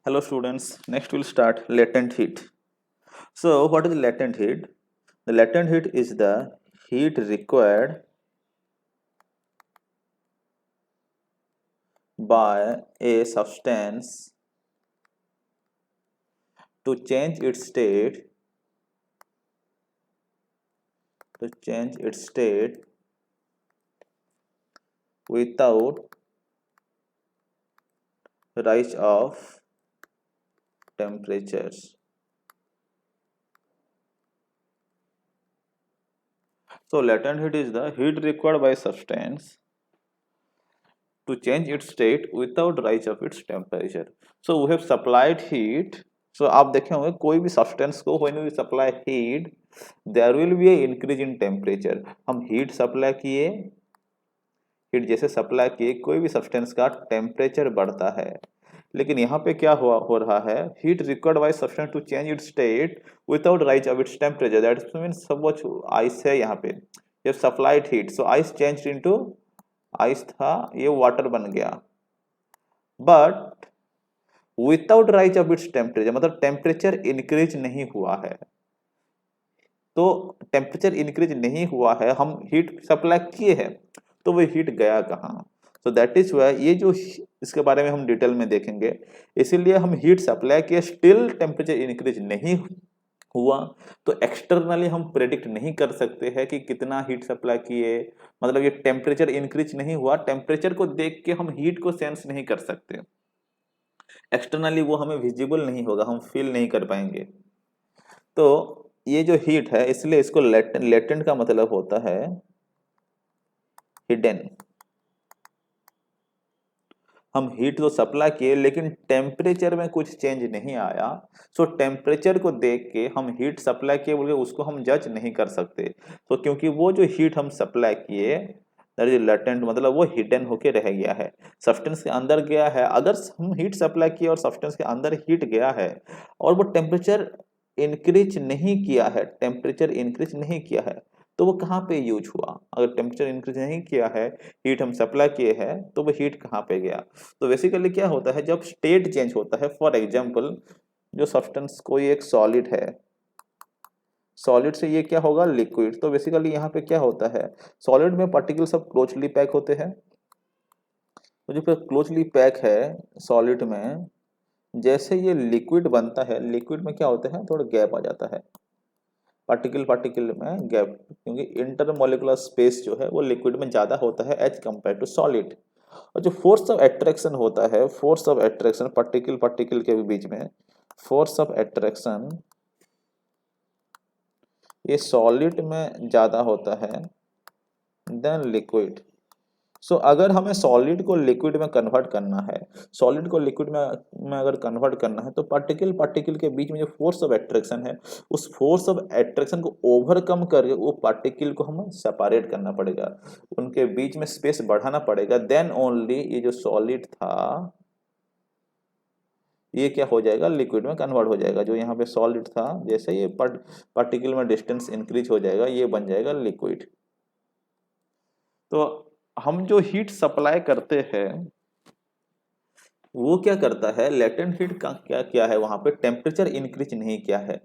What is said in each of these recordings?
Hello students, next we'll start latent heat. So what is latent heat? The latent heat is the heat required by a substance to change its state without rise of temperatures. So latent heat is the heat required by a substance to change its state without rise of its temperature. So we have supplied heat. So आप देखे होंगे कोई भी substance को when we supply heat there will be a increase in temperature. हम heat supply किए, heat जैसे supply किए कोई भी सब्सटेंस का टेम्परेचर बढ़ता है, लेकिन यहाँ पे क्या हो रहा है, heat required by substance to change its state without rise of its temperature, that means सब वो आइस है यहाँ पे, जब supplied heat so ice change into, ice था ये वाटर बन गया, but without rise of its temperature मतलब टेम्परेचर इंक्रीज नहीं हुआ है। तो टेम्परेचर इंक्रीज नहीं हुआ है, हम हीट सप्लाई किए हैं तो वो हीट गया कहाँ। सो दैट इज वाई ये जो इसके बारे में हम डिटेल में देखेंगे, इसीलिए हम हीट सप्लाई किए स्टिल टेम्परेचर इंक्रीज नहीं हुआ, तो एक्सटर्नली हम प्रेडिक्ट नहीं कर सकते हैं कि कितना हीट सप्लाई किए, मतलब ये टेम्परेचर इंक्रीज नहीं हुआ, टेम्परेचर को देख के हम हीट को सेंस नहीं कर सकते, एक्सटर्नली वो हमें विजिबल नहीं होगा, हम फील नहीं कर पाएंगे। तो ये जो हीट है इसलिए इसको लेटेंट का मतलब होता है हिडन। हम हीट तो सप्लाई किए लेकिन टेम्परेचर में कुछ चेंज नहीं आया, सो टेम्परेचर को देख के हम हीट सप्लाई किए बोल के उसको हम जज नहीं कर सकते। तो क्योंकि वो जो हीट हम सप्लाई किए दैट इज लेटेंट, मतलब वो हिडन होके रह गया है, सब्सटेंस के अंदर गया है। अगर हम हीट सप्लाई किए और सब्सटेंस के अंदर हीट गया है और वो टेम्परेचर इंक्रीज नहीं किया है, टेम्परेचर इंक्रीज नहीं किया है, तो वो कहाँ पे यूज हुआ। अगर टेम्परेचर इंक्रीज नहीं किया है, हीट हम सप्लाई किए हैं, तो वो हीट कहाँ पे गया। तो बेसिकली क्या होता है जब स्टेट चेंज होता है, फॉर एग्जांपल जो सब्सटेंस कोई एक सॉलिड है, सॉलिड से ये क्या होगा लिक्विड, तो बेसिकली यहाँ पे क्या होता है, सॉलिड में पार्टिकल सब क्लोजली पैक होते हैं, तो जो क्लोजली पैक है सॉलिड में, जैसे ये लिक्विड बनता है, लिक्विड में क्या होता है थोड़ा गैप आ जाता है, पार्टिकल पार्टिकल में गैप, क्योंकि इंटरमोलिकुलर स्पेस जो है वो लिक्विड में ज़्यादा होता है एज कंपेयर टू सॉलिड। और जो फोर्स ऑफ एट्रैक्शन होता है, force of attraction particle particle के बीच में, फोर्स ऑफ एट्रैक्शन ये सॉलिड में ज़्यादा होता है देन लिक्विड। सो अगर हमें सॉलिड को लिक्विड में कन्वर्ट करना है, सॉलिड को लिक्विड में अगर कन्वर्ट करना है, तो पार्टिकल पार्टिकल के बीच में जो फोर्स ऑफ एट्रैक्शन है, उस फोर्स ऑफ एट्रैक्शन को ओवरकम करके वो पार्टिकल को हमें सेपरेट करना पड़ेगा, उनके बीच में स्पेस बढ़ाना पड़ेगा, देन ओनली ये जो सॉलिड था ये क्या हो जाएगा लिक्विड में कन्वर्ट हो जाएगा। जो यहाँ पे सॉलिड था जैसे ये पार्टिकल में डिस्टेंस इंक्रीज हो जाएगा, ये बन जाएगा लिक्विड। तो हम जो हीट सप्लाई करते हैं वो क्या करता है, लेटेंट हीट का क्या क्या है, वहां पे टेम्परेचर इंक्रीज नहीं किया है,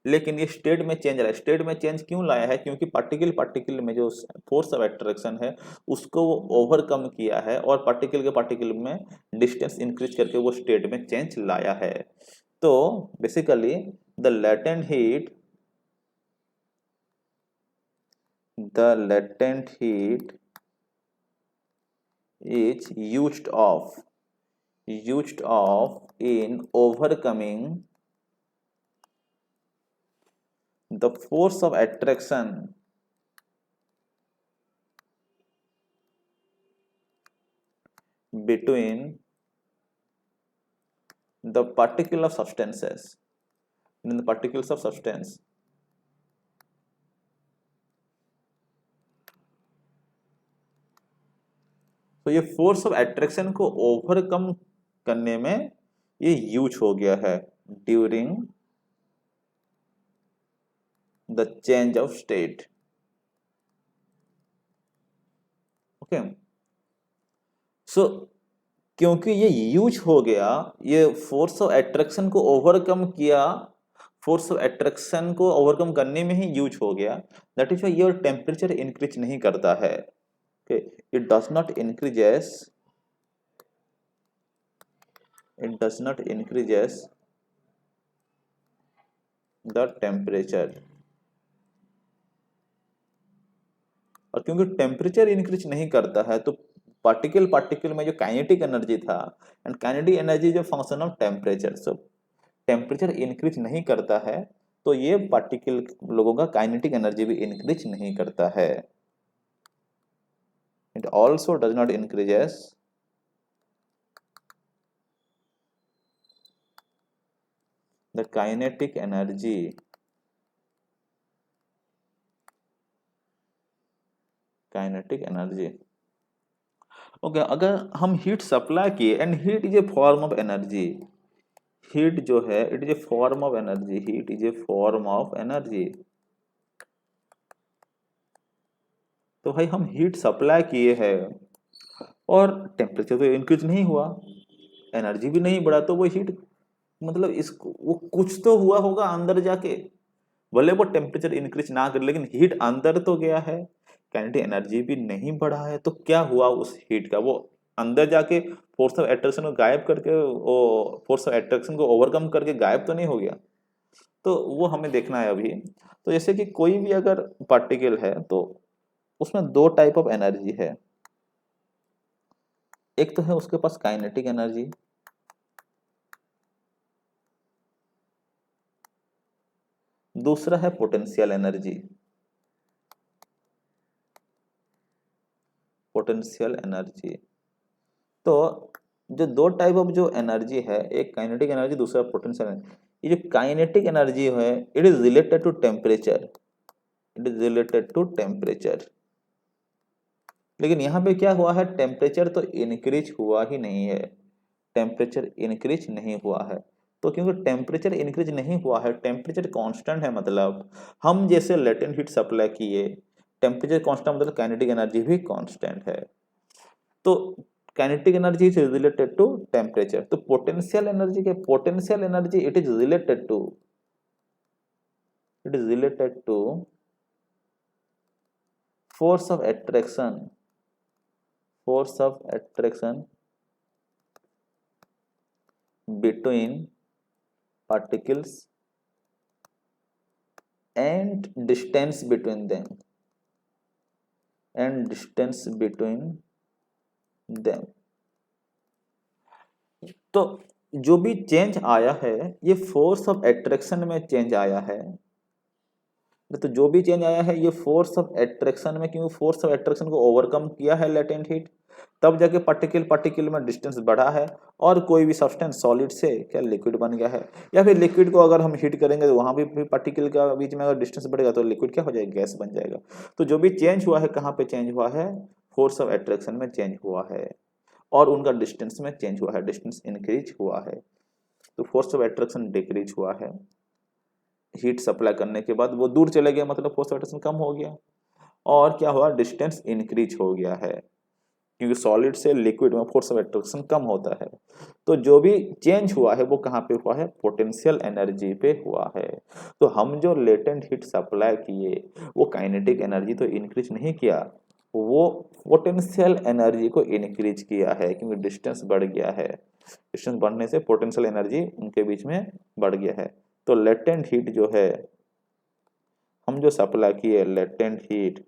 लेकिन ये स्टेट में चेंज रहा है। स्टेट में चेंज क्यों लाया है, क्योंकि पार्टिकल पार्टिकल में जो फोर्स ऑफ एट्रैक्शन है उसको वो ओवरकम किया है और पार्टिकल के पार्टिकल में डिस्टेंस इंक्रीज करके वो स्टेट में चेंज लाया है। तो basically the latent heat, the latent heat is used of in overcoming the force of attraction between the particle of substances, in the particles of substance, तो ये force of attraction को overcome करने में ये use हो गया है during the change of state. Okay, so क्योंकि ये यूज हो गया, ये फोर्स ऑफ अट्रैक्शन को ओवरकम किया, फोर्स ऑफ अट्रैक्शन को ओवरकम करने में ही यूज हो गया, that is why your temperature increase नहीं करता है। Okay, it does not increases, it does not increases the temperature। और क्योंकि टेम्परेचर इंक्रीज नहीं करता है तो पार्टिकल पार्टिकल में जो काइनेटिक एनर्जी था, एंड काइनेटिक एनर्जी जो function of temperature, so temperature increase नहीं करता है तो ये पार्टिकल लोगों का काइनेटिक एनर्जी भी इंक्रीज नहीं करता है। It also does not increases the kinetic energy, kinetic energy. Okay, अगर हम हीट सप्लाई किए, and heat is a form of energy, heat जो है it is a form of energy, heat is a form of energy. तो भाई हम heat supply किए हैं और टेम्परेचर तो इंक्रीज नहीं हुआ, एनर्जी भी नहीं बढ़ा, तो वो हीट मतलब इसको वो कुछ तो हुआ होगा अंदर जाके, भले वो टेम्परेचर इंक्रीज ना करे लेकिन हीट अंदर तो गया है, काइनेटिक एनर्जी भी नहीं बढ़ा है, तो क्या हुआ उस हीट का, वो अंदर जाके फोर्स ऑफ अट्रैक्शन को गायब करके, वो फोर्स ऑफ अट्रैक्शन को ओवरकम करके गायब तो नहीं हो गया। तो वो हमें देखना है अभी। तो जैसे कि कोई भी अगर पार्टिकल है तो उसमें दो टाइप ऑफ एनर्जी है, एक तो है उसके पास काइनेटिक एनर्जी, दूसरा है पोटेंशियल एनर्जी। पोटेंशियल एनर्जी, तो जो दो टाइप ऑफ जो एनर्जी है, एक काइनेटिक एनर्जी, दूसरा पोटेंशियल एनर्जी। ये जो काइनेटिक एनर्जी है it is related to temperature, it is related to temperature. लेकिन यहाँ पे क्या हुआ है, टेम्परेचर तो इंक्रीज हुआ ही नहीं है, टेम्परेचर इंक्रीज नहीं हुआ है। तो क्योंकि टेम्परेचर इंक्रीज नहीं हुआ है, टेम्परेचर कांस्टेंट है, मतलब हम जैसे लेटेंट हीट सप्लाई किए, टेम्परेचर कांस्टेंट मतलब काइनेटिक एनर्जी भी कांस्टेंट है। तो kinetic energy is related to temperature. तो पोटेंशियल एनर्जी के, potential energy it is related to, it is related to force of attraction, force of attraction between particles and distance between them, and distance between them। तो जो भी change आया है ये force of attraction में change आया है, तो जो भी चेंज आया है ये फोर्स ऑफ एट्रैक्शन में, क्योंकि फोर्स ऑफ एट्रैक्शन को ओवरकम किया है लेटेंट हीट, तब जाके पार्टिकल पार्टिकल में डिस्टेंस बढ़ा है, और कोई भी सब्सटेंस सॉलिड से क्या लिक्विड बन गया है, या फिर लिक्विड को अगर हम हीट करेंगे तो वहां भी पार्टिकल का बीच में अगर डिस्टेंस बढ़ेगा तो लिक्विड क्या हो जाएगा, गैस बन जाएगा। तो जो भी चेंज हुआ है, कहाँ पे चेंज हुआ है, फोर्स ऑफ एट्रैक्शन में चेंज हुआ है, और उनका डिस्टेंस में चेंज हुआ है, डिस्टेंस इंक्रीज हुआ है। तो फोर्स ऑफ एट्रैक्शन डिक्रीज हुआ है, हीट सप्लाई करने के बाद वो दूर चले गए, मतलब फोर्स ऑफ अट्रैक्शन कम हो गया, और क्या हुआ, डिस्टेंस इंक्रीज हो गया है, क्योंकि सॉलिड से लिक्विड में फोर्स ऑफ अट्रैक्शन कम होता है। तो जो भी चेंज हुआ है वो कहाँ पे हुआ है, पोटेंशियल एनर्जी पे हुआ है। तो हम जो लेटेंट हीट सप्लाई किए वो काइनेटिक एनर्जी तो इंक्रीज नहीं किया, वो पोटेंशियल एनर्जी को इंक्रीज किया है, क्योंकि डिस्टेंस बढ़ गया है, डिस्टेंस बढ़ने से पोटेंशियल एनर्जी उनके बीच में बढ़ गया है। तो लेटेंट हीट जो है हम जो सप्लाई किए, latent heat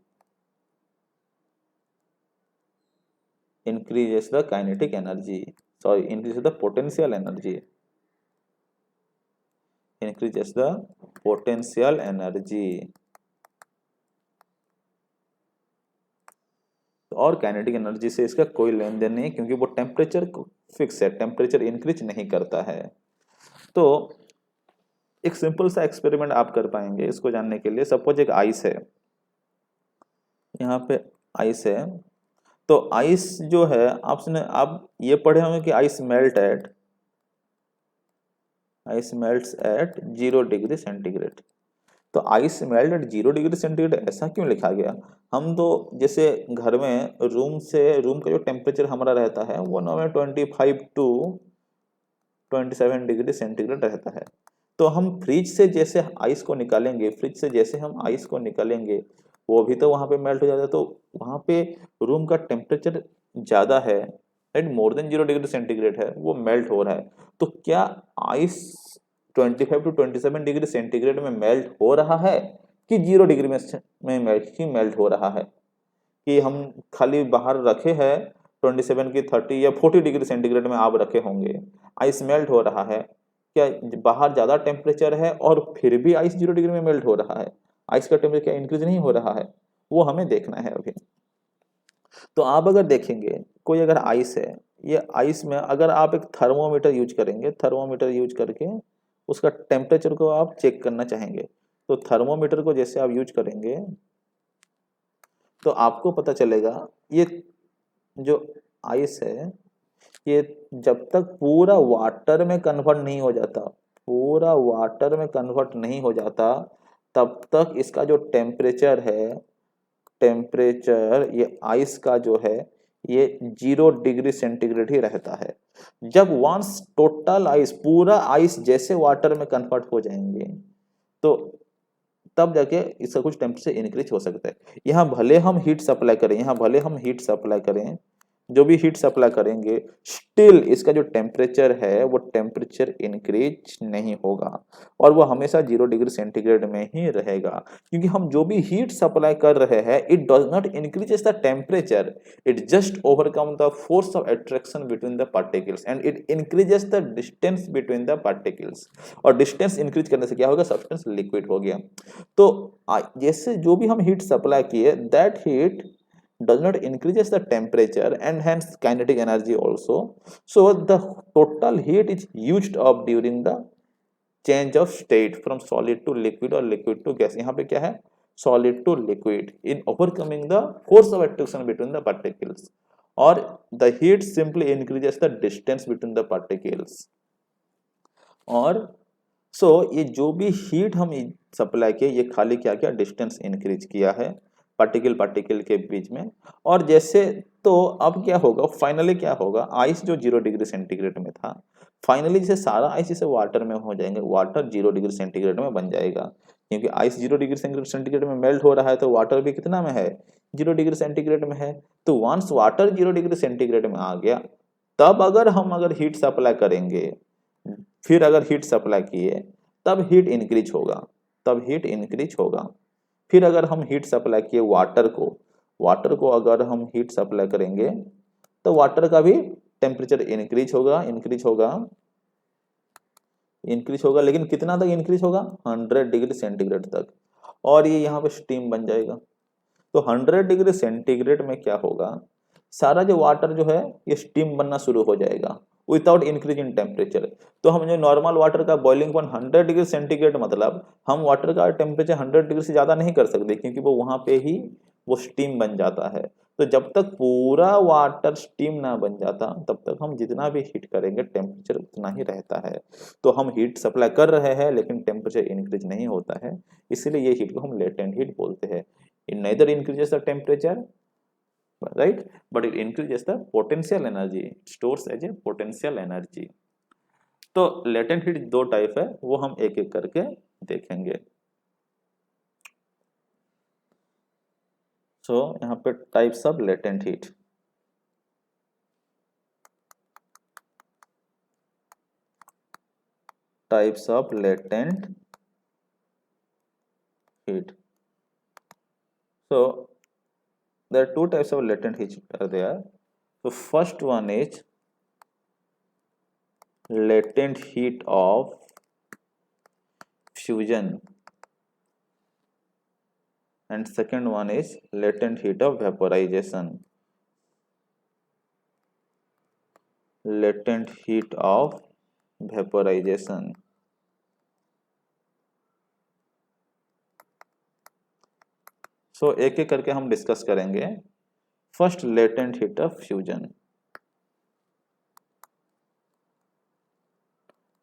increases the kinetic energy, sorry, increases the potential energy, increases the potential energy। और काइनेटिक एनर्जी से इसका कोई लेन देन नहीं, क्योंकि वो टेम्परेचर फिक्स है, टेम्परेचर इंक्रीज नहीं करता है। तो एक सिंपल सा एक्सपेरिमेंट आप कर पाएंगे इसको जानने के लिए। सपोज एक आइस है, यहाँ पे आइस है, तो आइस जो है आपने आप ये पढ़े होंगे कि ice melt at, ice melts at 0 degree centigrade. तो ice melt at 0 degree centigrade ऐसा क्यों लिखा गया? हम तो जैसे घर में रूम का जो टेम्परेचर हमारा रहता है वो नॉर्मल 25 टू 27 डिग्री सेंटीग्रेड रहता है। तो हम फ्रिज से जैसे आइस को निकालेंगे, फ्रिज से जैसे हम आइस को निकालेंगे वो भी तो वहां पे मेल्ट हो जाता है। तो वहां पे रूम का टेम्परेचर ज्यादा है, right, more than 0 degree centigrade है, वो मेल्ट हो रहा है। तो क्या आइस 25 टू 27 डिग्री सेंटीग्रेड में मेल्ट हो रहा है कि 0 डिग्री में मेल्ट हो रहा है? कि हम खाली बाहर रखे हैं 27 की 30 या 40 डिग्री सेंटीग्रेड में आप रखे होंगे, आइस मेल्ट हो रहा है, क्या बाहर ज्यादा टेम्परेचर है और फिर भी आइस 0 डिग्री में मेल्ट हो रहा है? आइस का टेम्परेचर क्या इंक्रीज नहीं हो रहा है? वो हमें देखना है अभी। तो आप अगर देखेंगे कोई अगर आइस है, ये आइस में अगर आप एक थर्मोमीटर यूज करेंगे, थर्मोमीटर यूज करके उसका टेम्परेचर को आप चेक करना चाहेंगे, तो थर्मोमीटर को जैसे आप यूज करेंगे तो आपको पता चलेगा ये जो आइस है ये जब तक पूरा वाटर में कन्वर्ट नहीं हो जाता, पूरा वाटर में कन्वर्ट नहीं हो जाता, तब तक इसका जो टेम्परेचर है, टेम्परेचर ये आइस का जो है ये 0 डिग्री सेंटीग्रेड ही रहता है। जब वंस टोटल आइस, पूरा आइस जैसे वाटर में कन्वर्ट हो जाएंगे तो तब जाके इसका कुछ टेम्परेचर इंक्रीज हो सकता है। यहाँ भले हम हीट सप्लाई करें, यहाँ भले हम हीट सप्लाई करें, जो भी हीट सप्लाई करेंगे स्टिल इसका जो टेम्परेचर है वो टेम्परेचर इंक्रीज नहीं होगा और वो हमेशा 0 डिग्री सेंटीग्रेड में ही रहेगा, क्योंकि हम जो भी हीट सप्लाई कर रहे हैं it does not increases the temperature, it just overcome the force of attraction between the particles and it increases the distance between the particles. और डिस्टेंस इंक्रीज करने से क्या होगा? सब्सटेंस लिक्विड हो गया। तो जैसे जो भी हम हीट सप्लाई किए that heat does not increases the temperature and hence kinetic energy also, so the total heat is used up during the change of state from solid to liquid or liquid to gas। यहाँ पे क्या है? solid to liquid in overcoming the force of attraction between the particles, or the heat simply increases the distance between the particles। और ये जो भी heat हम supply किए ये खाली क्या किया? डिस्टेंस इंक्रीज किया है पार्टिकल पार्टिकल के बीच में। और जैसे तो अब क्या होगा? फाइनली क्या होगा? आइस जो 0 डिग्री सेंटीग्रेड में था, फाइनली जैसे सारा आइस जैसे वाटर में हो जाएंगे, वाटर 0 डिग्री सेंटीग्रेड में बन जाएगा, क्योंकि आइस 0 डिग्री सेंटीग्रेड में मेल्ट हो रहा है तो वाटर भी कितना में है? 0 डिग्री सेंटीग्रेड में है। तो वंस वाटर 0 डिग्री सेंटीग्रेड में आ गया, तब अगर हीट सप्लाई करेंगे, फिर अगर हीट सप्लाई किए तब हीट इंक्रीज होगा, तब हीट इंक्रीज होगा। फिर अगर हम हीट सप्लाई किए वाटर को अगर हम हीट सप्लाई करेंगे तो वाटर का भी टेम्परेचर इंक्रीज होगा, लेकिन कितना तक इंक्रीज होगा? 100 डिग्री सेंटीग्रेड तक। और ये यहाँ पे स्टीम बन जाएगा। तो 100 डिग्री सेंटीग्रेड में क्या होगा? सारा जो वाटर जो है ये स्टीम बनना शुरू हो जाएगा विदाउट इंक्रीज इन टेम्परेचर। तो हम जो नॉर्मल वाटर का बॉइलिंग पॉइंट 100 डिग्री सेंटीग्रेड, मतलब हम वाटर का टेम्परेचर 100 डिग्री से ज्यादा नहीं कर सकते, क्योंकि वो वहां पे ही वो स्टीम बन जाता है। तो जब तक पूरा वाटर स्टीम ना बन जाता तब तक हम जितना भी हीट करेंगे टेम्परेचर उतना ही रहता है। तो हम हीट सप्लाई कर रहे हैं लेकिन टेम्परेचर इंक्रीज नहीं होता है, इसलिए ये हीट को हम लेटेंट हीट बोलते हैं। It neither increases the temperature, right, but it increases the potential energy, it stores as a potential energy। तो लेटेंट हीट दो टाइप है, वो हम एक एक करके देखेंगे। सो यहाँ पे types of latent heat. Types of latent heat. So there are two types of latent heat are there। So first one is latent heat of fusion and second one is latent heat of vaporization। latent heat of vaporization। So एक एक करके हम discuss करेंगे। First latent heat of fusion.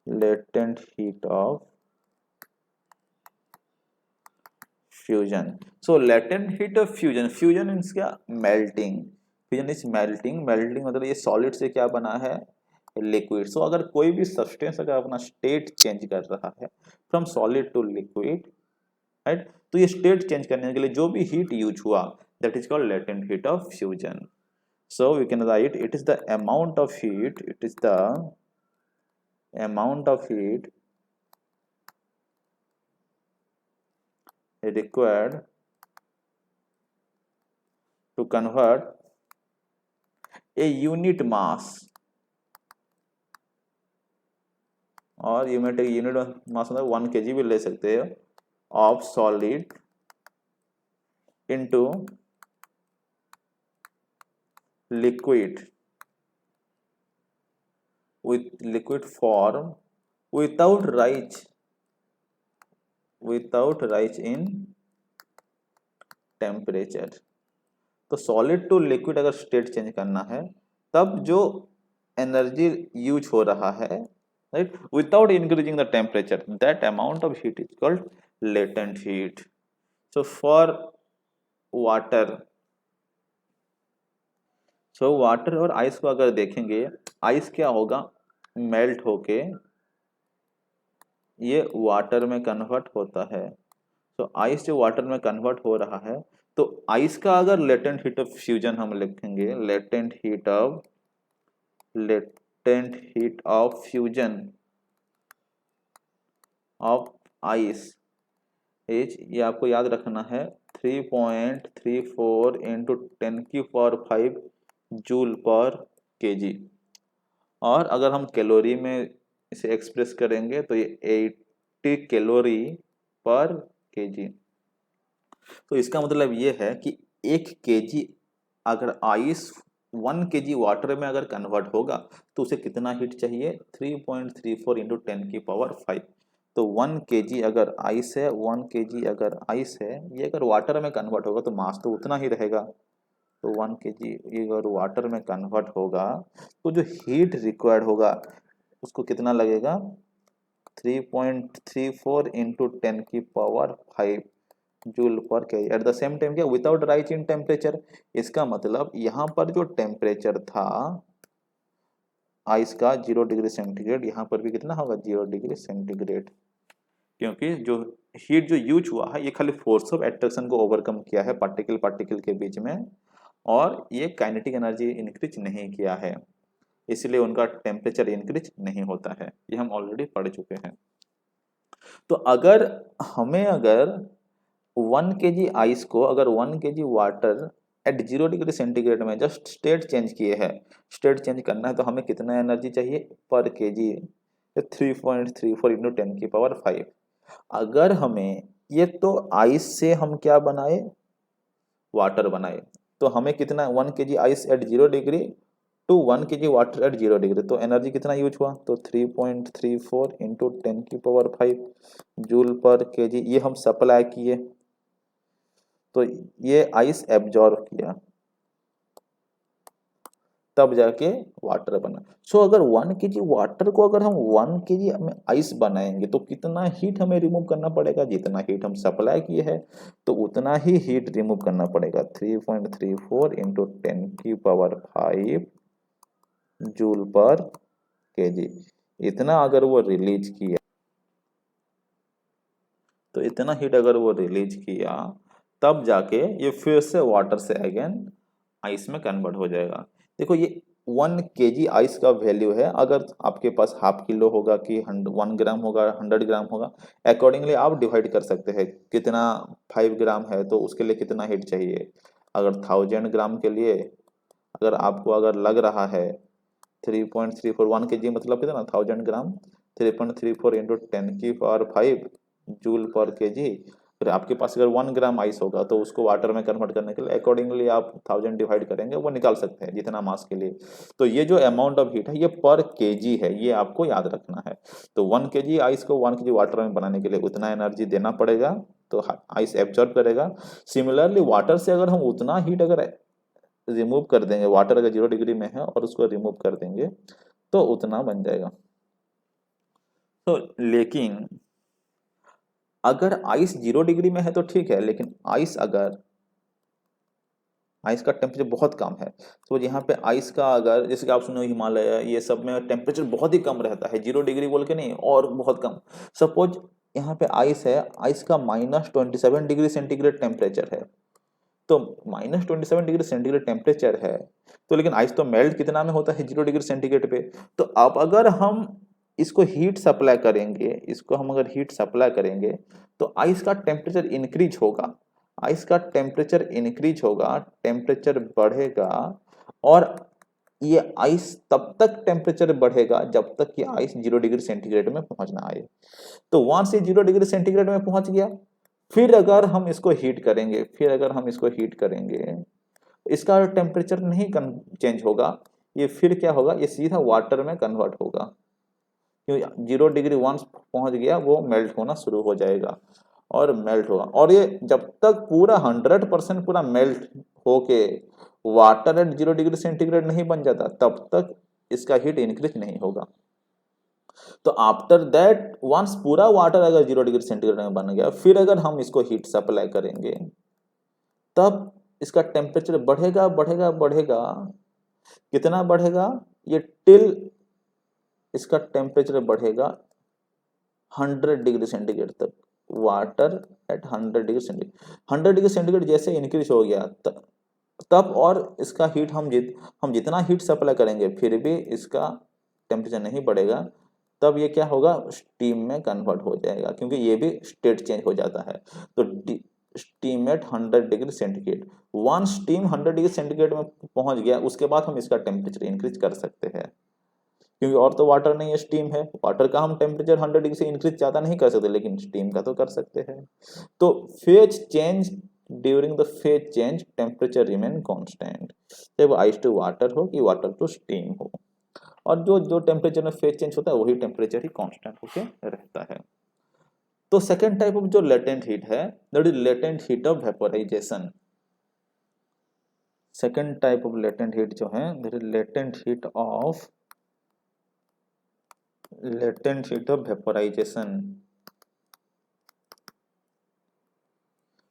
Latent heat of fusion. So latent heat of fusion, fusion means क्या, melting. Fusion is melting. Melting मतलब ये solid से क्या बना है, लिक्विड. सो अगर कोई भी सब्सटेंस अगर अपना स्टेट चेंज कर रहा है from solid to liquid, right, तो ये स्टेट चेंज करने के लिए जो भी हीट यूज हुआ, that is called latent heat of fusion. So we can write it is the amount of heat, it is the amount of heat required to convert a unit mass, और unit mass मतलब 1 kg भी ले सकते हैं, of solid into liquid with liquid form without rise in temperature. तो solid to liquid अगर state change करना है तब जो एनर्जी यूज हो रहा है, right, without increasing the temperature, that amount of heat is called latent heat. So for water, so water और आइस को अगर देखेंगे, आइस क्या होगा, मेल्ट होके ये वाटर में कन्वर्ट होता है. तो आइस जो वाटर में कन्वर्ट हो रहा है, तो आइस का अगर लेटेंट हीट ऑफ फ्यूजन हम लिखेंगे, latent heat of fusion of ice is, ये आपको याद रखना है, 3.34 इंटू 10⁵ जूल पर केजी. और अगर हम कैलोरी में इसे एक्सप्रेस करेंगे तो ये 80 कैलोरी पर केजी. तो इसका मतलब ये है कि 1 केजी अगर आइस 1 केजी वाटर में अगर कन्वर्ट होगा तो उसे कितना हीट चाहिए, 3.34 इंटू 10⁵. तो 1 केजी अगर आइस है, 1 केजी अगर आइस है, ये अगर वाटर में कन्वर्ट होगा तो मास तो उतना ही रहेगा. तो 1 केजी अगर वाटर में कन्वर्ट होगा तो जो हीट रिक्वायर्ड होगा उसको कितना लगेगा, 3.34 into 10⁵ joule per KG. At the same time क्या, विदाउट राइज इन टेम्परेचर. इसका मतलब यहाँ पर जो टेम्परेचर था आइस का 0 डिग्री सेंटीग्रेड, यहाँ पर भी कितना होगा, 0 डिग्री सेंटीग्रेड. क्योंकि जो हीट जो यूज हुआ है ये खाली फोर्स ऑफ एट्रैक्शन को ओवरकम किया है पार्टिकल के बीच में, और ये काइनेटिक एनर्जी इंक्रीज नहीं किया है, इसलिए उनका टेम्परेचर इंक्रीज नहीं होता है. ये हम ऑलरेडी पढ़ चुके हैं. तो अगर 1 केजी आइस को अगर 1 KG water at 0 degree centigrade में जस्ट स्टेट चेंज किए हैं, स्टेट चेंज करना है तो हमें कितना एनर्जी चाहिए पर केजी, 3.34 इंटू 10⁵. अगर हमें ये, तो आइस से हम क्या बनाए, वाटर बनाए, तो हमें कितना, 1 KG ice at 0 degree to 1 KG water at 0 degree, तो एनर्जी कितना यूज हुआ, तो 3.34 इंटू 10⁵ जूल पर केजी. ये हम सप्लाई किए तो ये आइस एब्जॉर्ब किया, तब जाके वाटर बना. सो अगर 1 केजी वाटर को अगर हम 1 केजी में आइस बनाएंगे तो कितना हीट हमें रिमूव करना पड़ेगा, जितना हीट हम सप्लाई किए हैं तो उतना ही हीट रिमूव करना पड़ेगा, 3.34 इंटू 10⁵ जूल पर केजी. इतना अगर वो रिलीज किया, तो इतना हीट अगर वो रिलीज किया तब जाके ये फिर से वाटर से अगेन आइस में कन्वर्ट हो जाएगा. देखो ये 1 केजी आइस का वैल्यू है, अगर आपके पास ½ किलो होगा कि 1 ग्राम होगा, 100 ग्राम होगा, अकॉर्डिंगली आप डिवाइड कर सकते हैं. कितना 5 ग्राम है तो उसके लिए कितना हीट चाहिए. अगर 1000 ग्राम के लिए अगर आपको अगर लग रहा है 3.34, 1 केजी मतलब कितना, 1000 ग्राम, 3.34 इंटू 10⁵ जूल पर केजी. फिर आपके पास अगर 1 ग्राम आइस होगा तो उसको वाटर में कन्वर्ट करने के लिए अकॉर्डिंगली आप 1000 डिवाइड करेंगे, वो निकाल सकते हैं जितना मास के लिए. तो ये जो अमाउंट ऑफ हीट है ये पर केजी है, ये आपको याद रखना है. तो 1 केजी आइस को 1 केजी वाटर में बनाने के लिए उतना एनर्जी देना पड़ेगा, तो आइस एब्जॉर्ब करेगा. सिमिलरली वाटर से अगर हम उतना हीट अगर रिमूव कर देंगे, वाटर अगर 0 डिग्री में है और उसको रिमूव कर देंगे तो उतना बन जाएगा. तो लेकिन अगर आइस 0 डिग्री में है तो ठीक है, लेकिन आइस का टेम्परेचर बहुत कम है, तो यहाँ पे आइस का अगर, जैसे कि आप सुनो हिमालय ये सब में टेम्परेचर बहुत ही कम रहता है, 0 डिग्री बोल के नहीं, और बहुत कम। सपोज यहाँ पे आइस है, आइस का -27 डिग्री सेंटीग्रेड टेम्परेचर है, तो -27 डिग्री सेंटीग्रेड टेम्परेचर है, तो लेकिन आइस तो मेल्ट कितना में होता है, 0 डिग्री सेंटीग्रेड पे। तो अब अगर हम इसको हीट सप्लाई करेंगे, इसको हम अगर हीट सप्लाई करेंगे, तो आइस का टेम्परेचर इंक्रीज होगा, आइस का टेम्परेचर इंक्रीज होगा, टेम्परेचर बढ़ेगा, और ये आइस तब तक टेम्परेचर बढ़ेगा जब तक कि आइस 0 डिग्री सेंटीग्रेड में पहुंच ना आए। तो वहां से 0 डिग्री सेंटीग्रेड में पहुंच गया, फिर अगर हम इसको हीट करेंगे, इसका टेम्परेचर नहीं चेंज होगा, ये फिर क्या होगा, ये सीधा वाटर में कन्वर्ट होगा, क्योंकि 0 डिग्री वंस पहुंच गया वो मेल्ट होना शुरू हो जाएगा और मेल्ट होगा, और ये जब तक पूरा 100% पूरा मेल्ट होके वाटर एट 0 डिग्री सेंटीग्रेड नहीं बन जाता, तब तक इसका हीट इंक्रीज नहीं होगा। तो आफ्टर दैट वंस पूरा वाटर अगर 0 डिग्री सेंटीग्रेड में बन गया, फिर अगर हम इसको हीट सप्लाई करेंगे, तब इसका टेम्परेचर बढ़ेगा बढ़ेगा बढ़ेगा, कितना बढ़ेगा, ये टिल इसका टेम्परेचर बढ़ेगा 100 डिग्री सेंटीग्रेड तक, water at 100 degree centigrade. 100 degree centigrade जैसे इंक्रीज हो गया तब और इसका हीट हम जितना हीट सप्लाई करेंगे फिर भी इसका टेम्परेचर नहीं बढ़ेगा, तब ये क्या होगा, स्टीम में कन्वर्ट हो जाएगा, क्योंकि ये भी स्टेट चेंज हो जाता है। तो steam eight 100 degree centigrade, one steam 100 degree centigrade में पहुंच गया, उसके बाद हम इसका टेम्परेचर इंक्रीज कर सकते हैं, क्योंकि और तो वाटर नहीं है, स्टीम है। वाटर का हम टेम्परेचर 100 डिग्री से इंक्रीज ज्यादा नहीं कर सकते, लेकिन स्टीम का तो कर सकते हैं। तो phase change, during the phase change temperature remain constant, चाहे वो आइस टू वाटर हो कि वाटर टू स्टीम हो, और जो जो टेम्परेचर में फेज चेंज होता है वही टेम्परेचर ही कांस्टेंट होके रहता है। तो सेकेंड टाइप ऑफ जो लेटेंट हीट है, that is latent heat of vaporisation. Second type of latent heat जो है, that is latent heat of vaporisation.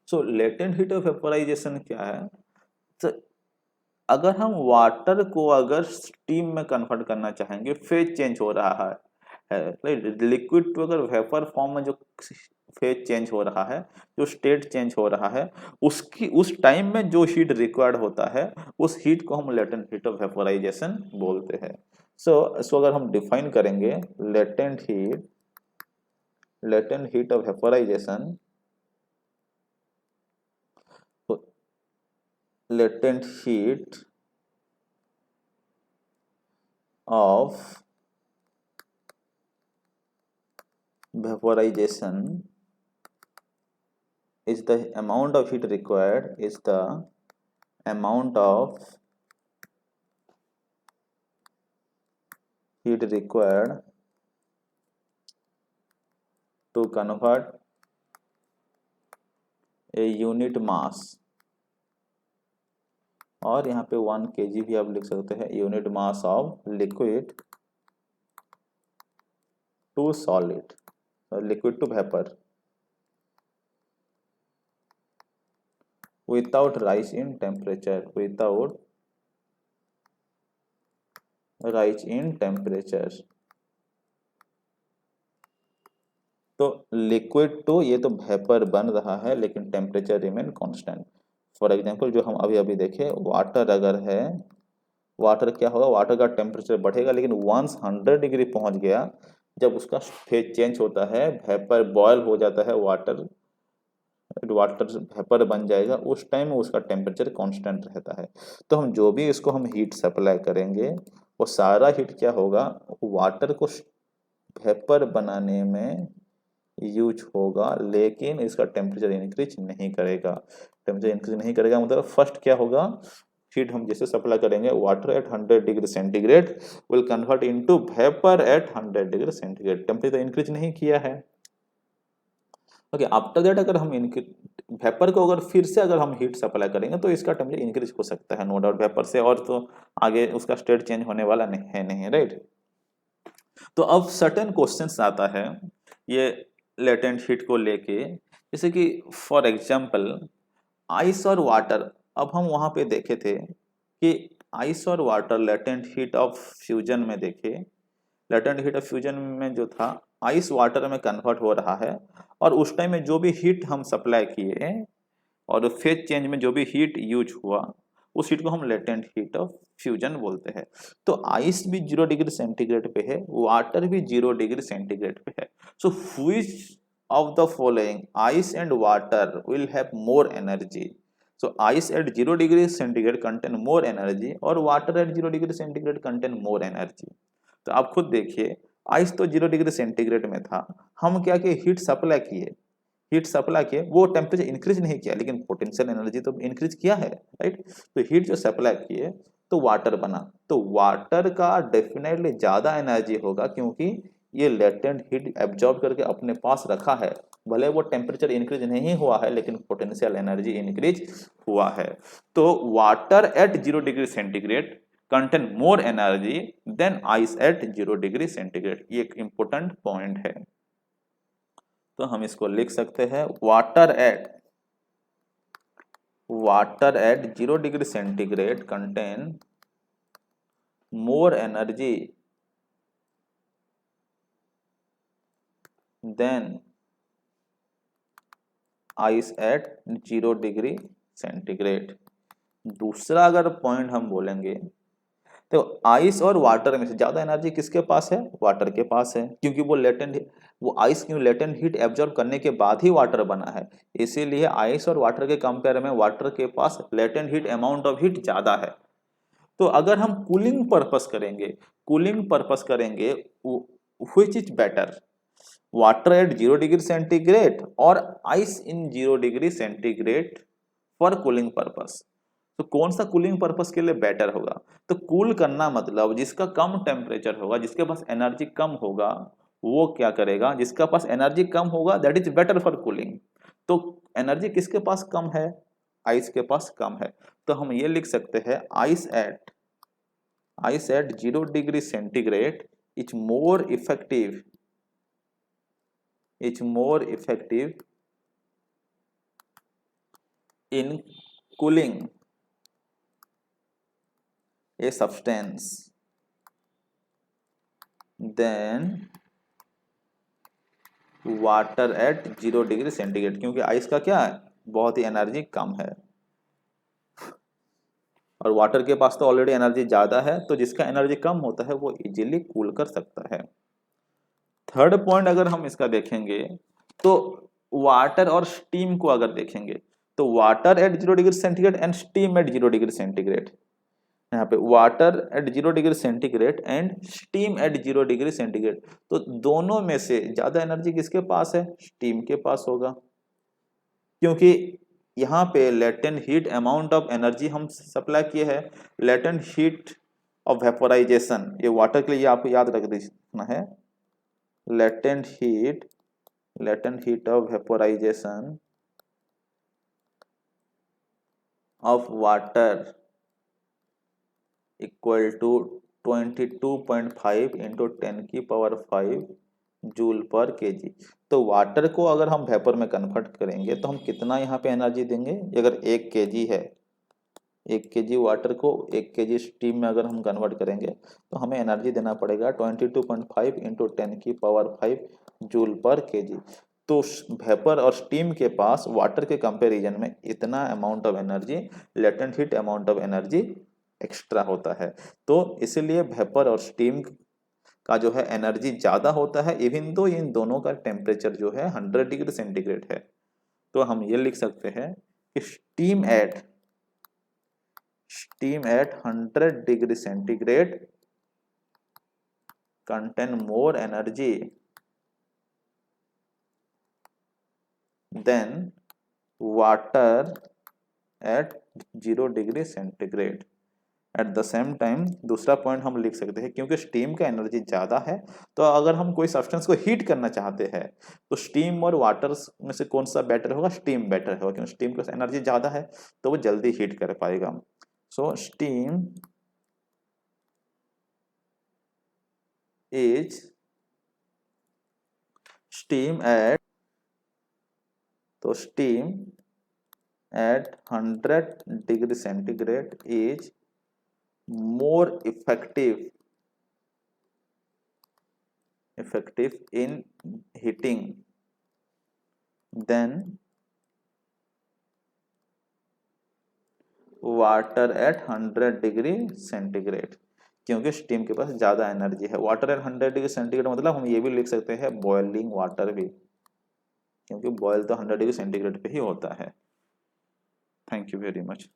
So latent heat of vaporisation क्या है, तो अगर हम वाटर को अगर स्टीम में कन्वर्ट करना चाहेंगे, फेज चेंज हो रहा है, लिक्विड टू अगर वेपर फॉर्म में जो फेज चेंज हो रहा है, जो स्टेट चेंज हो रहा है, उसकी उस टाइम में जो हीट रिक्वायर्ड होता है, उस हीट को हम लेटेंट हीट ऑफ वेपोराइजेशन बोलते हैं। सो अगर हम डिफाइन करेंगे latent heat of vaporisation, latent heat of vaporization is the amount of heat required, is the amount of heat required to convert a unit mass, और यहाँ पे 1 kg भी आप लिख सकते हैं, unit mass of liquid to solid, liquid to vapour, without rise in temperature, तो liquid to, ये तो वेपर बन रहा है लेकिन temperature remain constant. For example जो हम अभी देखे, वाटर अगर है, वाटर क्या होगा, वाटर का टेम्परेचर बढ़ेगा, लेकिन वंस 100 डिग्री पहुंच गया, जब उसका फेज चेंज होता है, वेपर बॉयल हो जाता है, वाटर वेपर बन जाएगा, उस टाइम में उसका टेम्परेचर कांस्टेंट रहता है। तो हम जो भी इसको हम हीट सप्लाई करेंगे, वो सारा हीट क्या होगा, वाटर को वेपर बनाने में यूज होगा, लेकिन इसका टेम्परेचर इंक्रीज नहीं करेगा। टेम्परेचर इंक्रीज नहीं करेगा मतलब फर्स्ट क्या होगा, हीट हम जैसे सप्लाई करेंगे, water at 100 degree centigrade will convert into vapour eight 100 degree centigrade, temperature increase नहीं किया है। ओके, आफ्टर दैट अगर हम वेपर को अगर फिर से अगर हम हीट सप्लाई करेंगे, तो इसका टेम्परेचर इंक्रीज हो सकता है, नो डाउट, वेपर से, और तो आगे उसका स्टेट चेंज होने वाला नहीं, राइट। तो अब सर्टेन क्वेश्चंस आता है, ये लेटेंट हीट को लेके, जैसे कि फॉर एग्जांपल आइस और वाटर। अब हम वहां पे देखे थे कि आइस और water latent heat of fusion में देखे, लेटेंट हीट ऑफ फ्यूजन में जो था आइस वाटर में कन्वर्ट हो रहा है, और उस टाइम में जो भी हीट हम सप्लाई किए और फेज चेंज में जो भी हीट यूज हुआ उस हीट को हम लेटेंट हीट ऑफ फ्यूजन बोलते हैं। तो आइस भी 0 डिग्री सेंटीग्रेड पे है, वाटर भी 0 डिग्री सेंटीग्रेड पे है। So which of the following ice and water will have more energy? So ice at 0 degree centigrade contain more energy और water at 0 degree centigrade contain more energy. तो आप खुद देखिए, आइस तो 0 degree centigrade में था, हम क्या किए, हीट सप्लाई किए, हीट सप्लाई किए, वो टेम्परेचर इंक्रीज नहीं किया लेकिन पोटेंशियल एनर्जी तो इंक्रीज किया है, राइट। तो हीट जो सप्लाई किए तो वाटर बना, तो वाटर का डेफिनेटली ज्यादा एनर्जी होगा क्योंकि ये लेटेंट हीट एब्जॉर्ब करके अपने पास रखा है। भले वो टेम्परेचर इंक्रीज नहीं हुआ है लेकिन पोटेंशियल एनर्जी इंक्रीज हुआ है। तो water at 0 degree centigrade contain more energy than ice at 0 degree centigrade. ये एक इंपॉर्टेंट पॉइंट है। तो हम इसको लिख सकते हैं, water at 0 degree centigrade contain more energy than ice at 0 degree centigrade. दूसरा अगर पॉइंट हम बोलेंगे तो आइस और वाटर में से ज्यादा एनर्जी किसके पास है? वाटर के पास है, क्योंकि वो आइस क्यों लेटेंट हीट एब्जॉर्ब करने के बाद ही वाटर बना है, इसीलिए आइस और वाटर के कंपेयर में वाटर के पास latent heat amount of heat ज्यादा है। तो अगर हम कूलिंग पर्पस करेंगे which is better, water at 0 degree centigrade और ice in 0 degree centigrade for cooling purpose? तो कौन सा कूलिंग पर्पस के लिए बेटर होगा? तो कूल करना मतलब जिसका कम टेम्परेचर होगा, जिसके पास एनर्जी कम होगा, वो क्या करेगा, जिसका पास एनर्जी कम होगा that is better for cooling. तो एनर्जी किसके पास कम है? आइस के पास कम है। तो हम ये लिख सकते हैं, ice at 0 degree centigrade is more effective in cooling a substance than water at 0 degree centigrade, क्योंकि आइस का क्या है, बहुत ही एनर्जी कम है और वाटर के पास तो ऑलरेडी एनर्जी ज्यादा है, तो जिसका एनर्जी कम होता है वो इजीली कूल कर सकता है। थर्ड पॉइंट अगर हम इसका देखेंगे तो वाटर और स्टीम को अगर देखेंगे तो water at 0 degree centigrade and steam eight 0 degree centigrade, यहाँ पे water at 0 degree centigrade and steam eight 0 degree centigrade, तो दोनों में से ज्यादा एनर्जी किसके पास है? स्टीम के पास होगा, क्योंकि यहाँ पे latent heat amount of energy हम सप्लाई किए हैं, लेटेंट हीट ऑफ वेपोराइजेशन, ये वाटर के लिए आपको याद रखना है, latent heat of vaporisation of water equal to 22.5 into 10⁵ joule per KG. तो वाटर को अगर हम वेपर में कन्वर्ट करेंगे तो हम कितना यहाँ पे एनर्जी देंगे? अगर 1 kg है, 1 kg वाटर को 1 kg स्टीम में अगर हम कन्वर्ट करेंगे तो हमें एनर्जी देना पड़ेगा 22.5 इंटू 10⁵ जूल पर केजी। तो वेपर और स्टीम के पास वाटर के कंपैरिजन में इतना amount of energy, latent heat amount of energy extra होता है। तो इसलिए वेपर और स्टीम का जो है एनर्जी ज्यादा होता है, इवन दो इन दोनों का टेम्परेचर जो है 100 डिग्री सेंटीग्रेड है। तो हम ये लिख सकते हैं कि steam eight 100 degree centigrade contain more energy than water at 0 degree centigrade. At the same time दूसरा पॉइंट हम लिख सकते हैं, क्योंकि स्टीम का एनर्जी ज्यादा है तो अगर हम कोई सब्सटेंस को हीट करना चाहते हैं तो स्टीम और वाटर में से कौन सा बेटर होगा? स्टीम बेटर होगा, क्योंकि स्टीम का एनर्जी ज्यादा है तो वो जल्दी हीट कर पाएगा। सो स्टीम एट तो steam at 100 degree centigrade is more effective in heating than water at 100 degree centigrade, क्योंकि स्टीम के पास ज्यादा एनर्जी है। वाटर एट 100 डिग्री सेंटीग्रेड मतलब हम ये भी लिख सकते हैं बॉइलिंग वाटर भी, क्योंकि बॉयल तो 100 डिग्री सेंटीग्रेड पे ही होता है। Thank you very much.